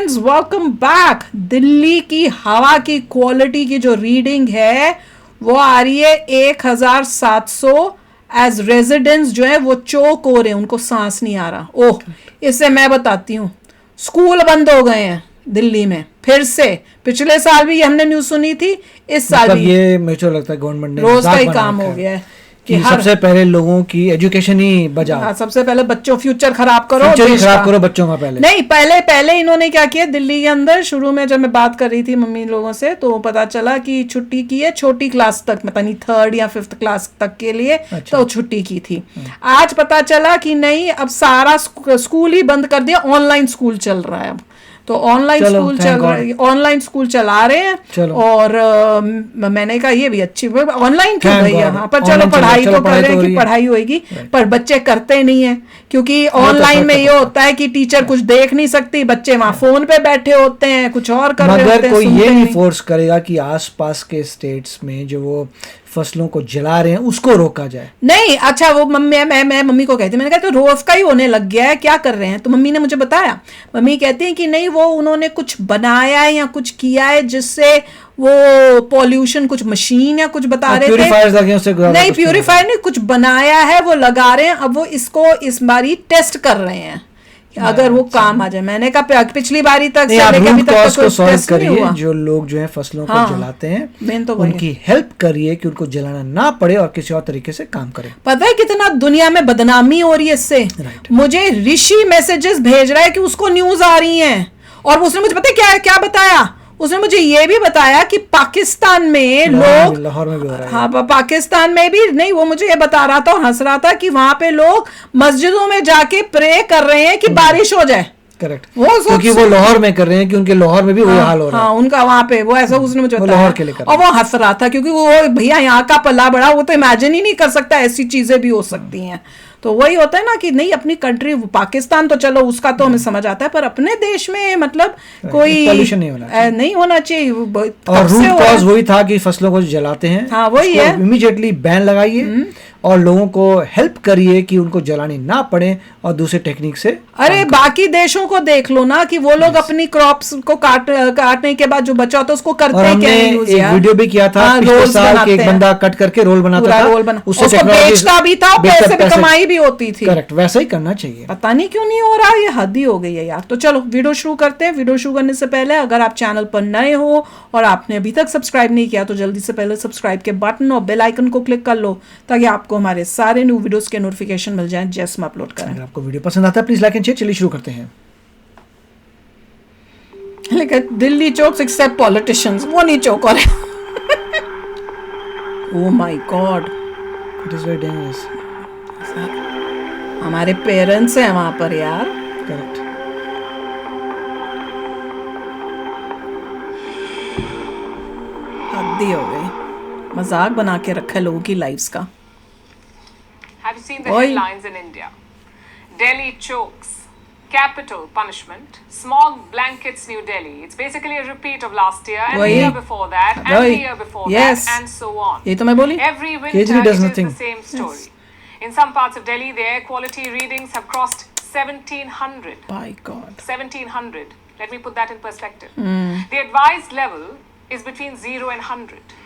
Friends, welcome back. Delhi की हवा की क्वालिटी की जो रीडिंग है वो आ रही है 1700। एज रेजिडेंट्स जो है वो चोक हो रहे हैं, उनको सांस नहीं आ रहा। ओह, इससे मैं बताती हूँ, स्कूल बंद हो गए हैं दिल्ली में फिर से। पिछले साल भी ये हमने न्यूज सुनी थी, इस साल मतलब भी ये मुझे लगता है गवर्नमेंट ने रोज का ही मजाक काम बना हो रखा गया है कि सबसे पहले लोगों की एजुकेशन ही बचाओ। हाँ, सबसे पहले बच्चों फ्यूचर खराब करो, फ्यूचर ही देश खराब का। करो बच्चों का पहले। नहीं, पहले इन्होंने क्या किया दिल्ली के अंदर, शुरू में जब मैं बात कर रही थी मम्मी लोगों से तो पता चला कि छुट्टी की है छोटी क्लास तक, पता नहीं 3rd या 5th क्लास तक के लिए। अच्छा। तो छुट्टी की थी। आज पता चला कि नहीं, अब सारा स्कूल ही बंद कर दिया, ऑनलाइन स्कूल चल रहा है अब। तो ऑनलाइन स्कूल चल रहा है, ऑनलाइन स्कूल चला रहे हैं। और मैंने कहा ये भी अच्छी, ऑनलाइन क्यों भैया, हाँ पर चलो पढ़ाई तो कर रहे हैं कि पढ़ाई होगी, पर बच्चे करते नहीं है क्योंकि ऑनलाइन में ये होता है कि टीचर कुछ देख नहीं सकती, बच्चे वहां फोन पे बैठे होते हैं, कुछ और कर रहे होते हैं। कोई ये नहीं फोर्स करेगा कि आसपास के स्टेट्स में जो वो फसलों को जला रहे हैं उसको रोका जाए। नहीं, अच्छा वो मैं मम्मी को कहती, मैंने कहा तो रोज का ही होने लग गया है, क्या कर रहे हैं? तो मम्मी ने मुझे बताया, मम्मी कहती है कि नहीं वो उन्होंने कुछ बनाया है या कुछ किया है जिससे वो पॉल्यूशन, कुछ मशीन या कुछ बता रहे थे, नहीं प्यूरिफायर नहीं, कुछ बनाया है वो लगा रहे हैं। अब वो इसको इस बारी टेस्ट कर रहे हैं अगर वो काम आ जाए। मैंने कहा पिछली बारी तक से लेकर अभी तक तो कोई टेस्ट नहीं हुआ। जो लोग जो है फसलों को जलाते हैं, मेन तो उनकी हेल्प करिए कि उनको जलाना ना पड़े और किसी और तरीके से काम करें। पता है कितना दुनिया में बदनामी हो रही है इससे। मुझे ऋषि मैसेजेस भेज रहा है कि उसको न्यूज आ रही है, और उसने मुझे पता है क्या बताया, उसने मुझे ये भी बताया कि पाकिस्तान में लोग, लाहौर में भी हो रहा है। हाँ पाकिस्तान में भी, नहीं वो मुझे ये बता रहा था और हंस रहा था कि वहां पे लोग मस्जिदों में जाके प्रे कर रहे हैं कि बारिश हो जाए। करेक्ट, क्योंकि वो लाहौर में कर रहे हैं, क्योंकि लाहौर में भी वही हाल हो रहा है। हाँ, उनका वहां पे वो ऐसा उसने मुझे बताया, लाहौर के लिए और वो हंस रहा था क्योंकि वो भैया यहाँ का पला बड़ा, वो तो इमेजिन ही नहीं कर सकता ऐसी चीजें भी हो सकती हैं। तो वही होता है ना कि नहीं, अपनी कंट्री, पाकिस्तान तो चलो उसका तो हमें समझ आता है, पर अपने देश में मतलब कोई पॉल्यूशन नहीं होना चाहिए। और रूट कॉज वही था कि फसलों को जलाते हैं। हाँ वही है, इमीडिएटली बैन लगाइए और लोगों को हेल्प करिए कि उनको जलानी ना पड़े और दूसरे टेक्निक से। अरे बाकी देशों को देख लो ना कि वो लोग अपनी क्रॉप्स को काटने के बाद जो बचा होता है उसको करते हैं। हमने एक वीडियो भी किया था पिछले साल के, एक बंदा कट करके रोल बनाता था, उसको बेचता भी था, पैसे भी कमाई भी होती थी। करेक्ट, वैसा ही करना चाहिए। पता नहीं क्यों नहीं हो रहा, ये हद ही हो गई है यार। तो चलो वीडियो शुरू करते हैं। वीडियो शुरू करने से पहले अगर आप चैनल पर नए हो और आपने अभी तक सब्सक्राइब नहीं किया तो जल्दी से पहले सब्सक्राइब के बटन और बेल आइकन को क्लिक कर लो ताकि आपको हमारे सारे न्यू वीडियोस के नोटिफिकेशन मिल जाएं जैसे हम अपलोड करें। अगर आपको वीडियो पसंद आता है प्लीज लाइक एंड शेयर। चलिए शुरू करते हैं। लेकिन दिल्ली चौक्स एक्सेप्ट पॉलिटिशियंस, वो नहीं चौक और oh my God, it is very dangerous. हमारे पेरेंट्स हैं वहां पर यार। करेक्ट, हद हो गई, मजाक बना के रखा है लोगों की लाइफ्स का। Have you seen the headlines in India? Delhi chokes, capital punishment, smog blankets New Delhi. It's basically a repeat of last year and the year before that and the year before that and so on. ये तो मैं बोली। Every winter it is the same story. In some parts of Delhi, the air quality readings have crossed 1700. My God. 1700. Let me put that in perspective. The advised level is between 0 and 100.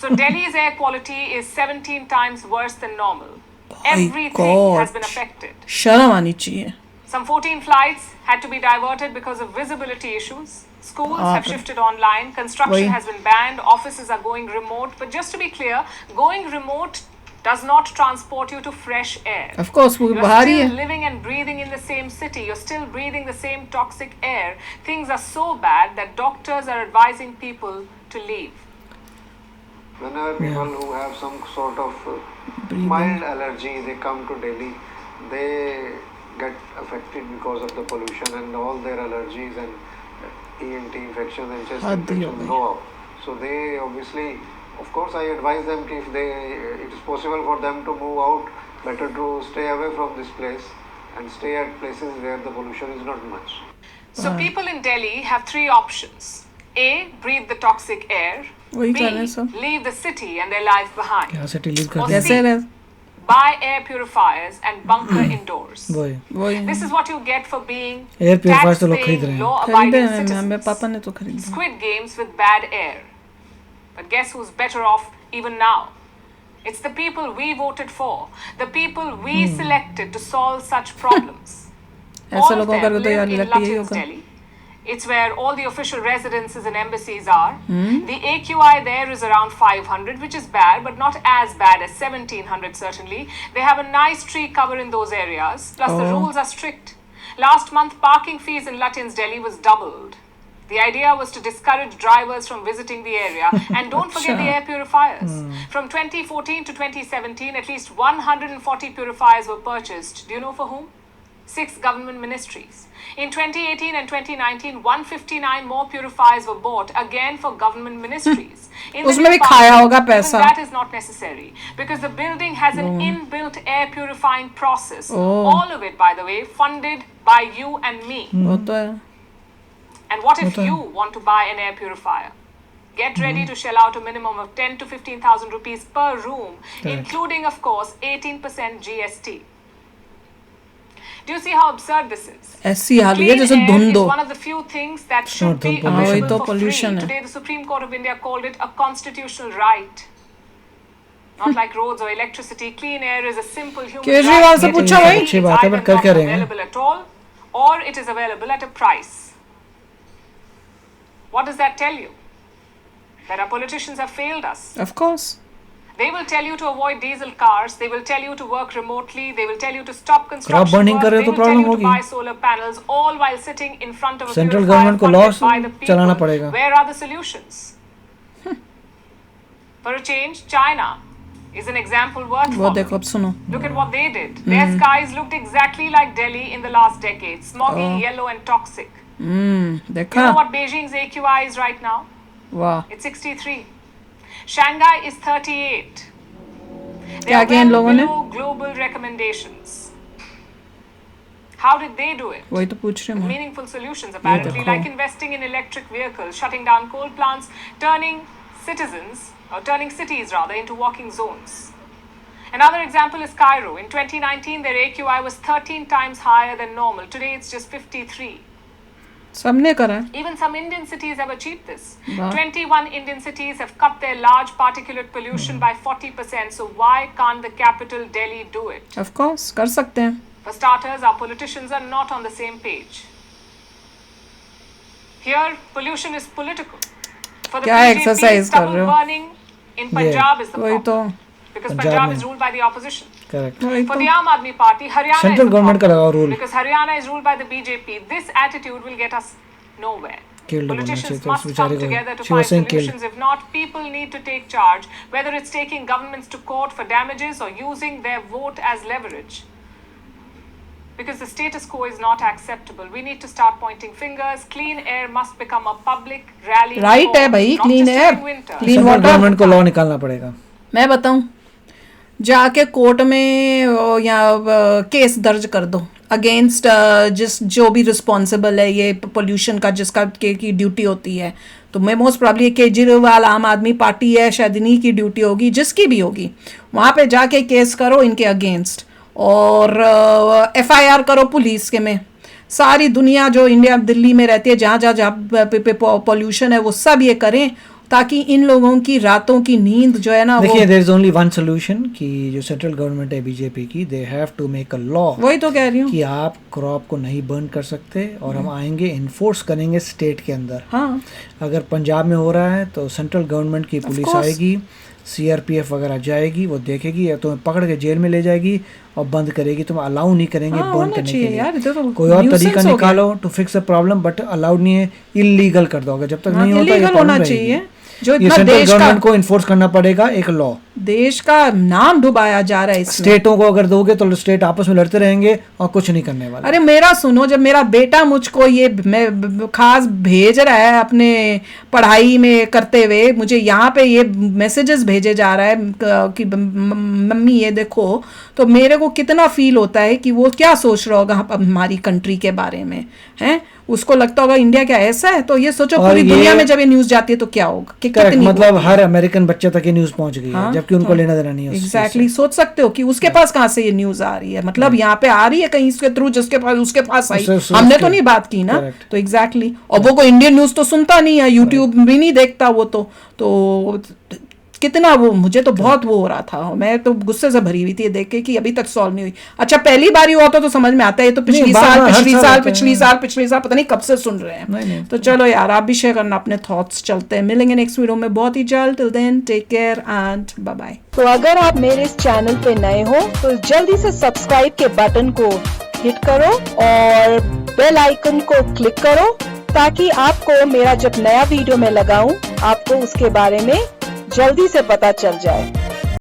So Delhi's air quality is 17 times worse than normal. Everything has been affected. शर्म आनी चाहिए। Some 14 flights had to be diverted because of visibility issues. Schools have shifted online. Construction has been banned. Offices are going remote. But just to be clear, going remote does not transport you to fresh air. Of course, वो बाहर ही है। You're still living and breathing in the same city. You're still breathing the same toxic air. Things are so bad that doctors are advising people to leave. Whenever people who have some sort of mild allergy, they come to Delhi, they get affected because of the pollution and all their allergies and ENT infections and chest infections go out. So they obviously, of course I advise them if it is possible for them to move out, better to stay away from this place and stay at places where the pollution is not much. So people in Delhi have 3 options. A, breathe the toxic air. B, leave the city and their life behind. city leave or C, buy air purifiers and bunker indoors. वही This is what you get for being air purifier तो लोग खरीद tax-paying, रहे हैं। law-abiding खरीदे हैं, मेरे citizens. पापा ने तो खरीदे। Squid Games with bad air. But guess who's better off even now? It's the people we voted for, the people we selected to solve such problems. ऐसे All of लोगों them का तो यार live in लगता ही Lutyens, होगा। Delhi. It's where all the official residences and embassies are. The AQI there is around 500, which is bad, but not as bad as 1700 certainly. They have a nice tree cover in those areas, plus the rules are strict. Last month, parking fees in Lutyens, Delhi was doubled. The idea was to discourage drivers from visiting the area. And don't forget the air purifiers. From 2014 to 2017, at least 140 purifiers were purchased. Do you know for whom? 6 government ministries. In 2018 and 2019, 159 more purifiers were bought, again for government ministries. In the उसमें भी new खाया parliament, होगा even पैसा। that is not necessary, because the building has an inbuilt air purifying process. All of it, by the way, funded by you and me. वो तो है। And what if you want to buy an air purifier? Get ready to shell out a minimum of 10 to 15,000 rupees per room, including, of course, 18% GST. Do you see how absurd this is? ऐसी हाल हुई है Clean जैसे air धुंध is हो। one of the few things that should be धुंध pollution। available तो for pollution free. है। Today, the Supreme Court of India called it a constitutional right. Not like roads or electricity. Clean air is a simple human Kejriwal right. से It's पूछा भाई। अच्छी बात है, either पर कर not क्या रहे हैं? available at all, or it is available at a price. What does that tell you? That our politicians have failed us. Of course. They will tell you to avoid diesel cars. They will tell you to work remotely. They will tell you to stop crop construction burning work. कर रहे They हो will तो tell problem you to होगी। buy solar panels, all while sitting in front of a Central purifier government को funded laws by the people. चलाना पड़ेगा। Where are the solutions? For a change, China is an example worth वो following. देखो अब सुनो। Look at what they did. Their skies looked exactly like Delhi in the last decade, smoggy, yellow, and toxic. You देखा? know what Beijing's AQI is right now? वाह। It's 63. Shanghai is 38. They क्या are किया इन well लोगों ने? below global recommendations. How did they do it? वही तो पूछ रही हूँ मैं। Meaningful solutions, apparently, देखो। like investing in electric vehicles, shutting down coal plants, turning cities rather into walking zones. Another example is Cairo. In 2019, their AQI was 13 times higher than normal. Today, it's just 53. सबने करा है। Even some Indian cities have achieved this. Wow. 21 Indian cities have cut their large particulate pollution by 40%. So why can't the capital Delhi do it? Of course कर सकते हैं। For starters, our politicians are not on the same page. Here, pollution is political. For the क्या BJP, exercise कर stubble रहे हो? burning in Punjab is the वही तो। problem. Because Punjab Punjab में। is ruled by the opposition. Correct. वही For तो। the Aam Aadmi Party, Haryana Central is the government का problem. लगाओ rule। Because Haryana is ruled by the BJP. This attitude will get us nowhere. Killed होना Politicians चाहिए तो must उस बेचारे come को। together to She was find saying killed। solutions. If not, people need to take charge, whether it's taking governments to court for damages or using their vote as leverage. Because the status quo is not acceptable. We need to start pointing fingers. Clean air must become a public rally. Right है भाई, not clean just air, during winter. clean central water। Government को law निकालना पड़ेगा। मैं बताऊं, जाके court में या केस दर्ज कर दो अगेंस्ट जो भी रिस्पॉन्सिबल है ये पोल्यूशन का, जिसका की ड्यूटी होती है। तो मैं मोस्ट प्रॉब्ली केजरीवाल आम आदमी पार्टी है, शायद इन्हीं की ड्यूटी होगी, जिसकी भी होगी, वहाँ पे जाके केस करो इनके अगेंस्ट और FIR करो पुलिस के में। सारी दुनिया जो इंडिया दिल्ली में रहती है, जहाँ जहाँ पोल्यूशन है, वो सब ये करें ताकि इन लोगों की रातों की नींद जो है ना वो। देखिए, there is only one solution कि जो सेंट्रल गवर्नमेंट है बीजेपी की, they have to make a law. वही तो कह रही हूँ कि आप क्रॉप को नहीं बर्न कर सकते और हम आएंगे इन्फोर्स करेंगे स्टेट के अंदर। हाँ। अगर पंजाब में हो रहा है तो सेंट्रल गवर्नमेंट की पुलिस course। आएगी, CRPF वगैरह जाएगी, वो देखेगी या तुम्हें पकड़ के जेल में ले जाएगी और बंद करेगी। तुम अलाउ नहीं करेंगे हाँ, बर्न होना करने के चाहिए लिए। यार, इधर तो कोई और nuisance तरीका हो गया। निकालो to fix the problem, but allowed नहीं है, इलीगल कर दो। अगर जब तक नहीं होता ये इलीगल प्रॉब्लम होना रहेगी। चाहिए। जो ये इतना सेंट्रल देश का गवर्नमेंट को इन्फोर्स करना पड़ेगा एक लॉ। देश का नाम डुबाया जा रहा है इसमें। स्टेटों को अगर दोगे तो स्टेट आपस में लड़ते रहेंगे और कुछ नहीं करने वाले। अरे मेरा सुनो, जब मेरा बेटा मुझको ये खास भेज रहा है अपने पढ़ाई में करते हुए, मुझे यहाँ पे ये मैसेजेस भेजे जा रहा है कि मम्मी ये देखो, तो मेरे को कितना फील होता है कि वो क्या सोच रहा होगा हमारी कंट्री के बारे में, हैं? उसको लगता होगा इंडिया क्या ऐसा है। तो ये सोचो पूरी दुनिया में जब ये न्यूज़ जाती है तो क्या होगा कि कितनी मतलब हर अमेरिकन बच्चे तक ये न्यूज़ पहुंच गई है। जबकि जबकि उनको लेना देना नहीं है उस चीज़ से। एग्जैक्टली सोच सकते हो कि उसके पास कहाँ से ये न्यूज आ रही है, मतलब यहाँ पे आ रही है कहीं इसके थ्रू, जिसके पास उसके पास आई, हमने तो नहीं बात की ना। Correct. तो एग्जैक्टली और वो कोई इंडियन न्यूज तो सुनता नहीं है, यूट्यूब भी नहीं देखता वो तो कितना वो, मुझे तो बहुत वो हो रहा था, मैं तो गुस्से से भरी हुई थी ये देख के कि अभी तक सॉल्व नहीं हुई। अच्छा पहली बार ही हुआ तो समझ में आता है, ये तो पिछली साल पता नहीं कब से सुन रहे हैं। तो चलो यार आप भी शेयर करना अपने थॉट्स। चलते हैं, मिलेंगे नेक्स्ट वीडियो में बहुत ही जल्द। Till then take care and bye bye. तो अगर आप मेरे इस चैनल पे नए हो तो जल्दी से सब्सक्राइब के बटन को हिट करो और बेल आइकन को क्लिक करो, ताकि आपको मेरा जब नया वीडियो मैं लगाऊं आपको उसके बारे में जल्दी से पता चल जाए।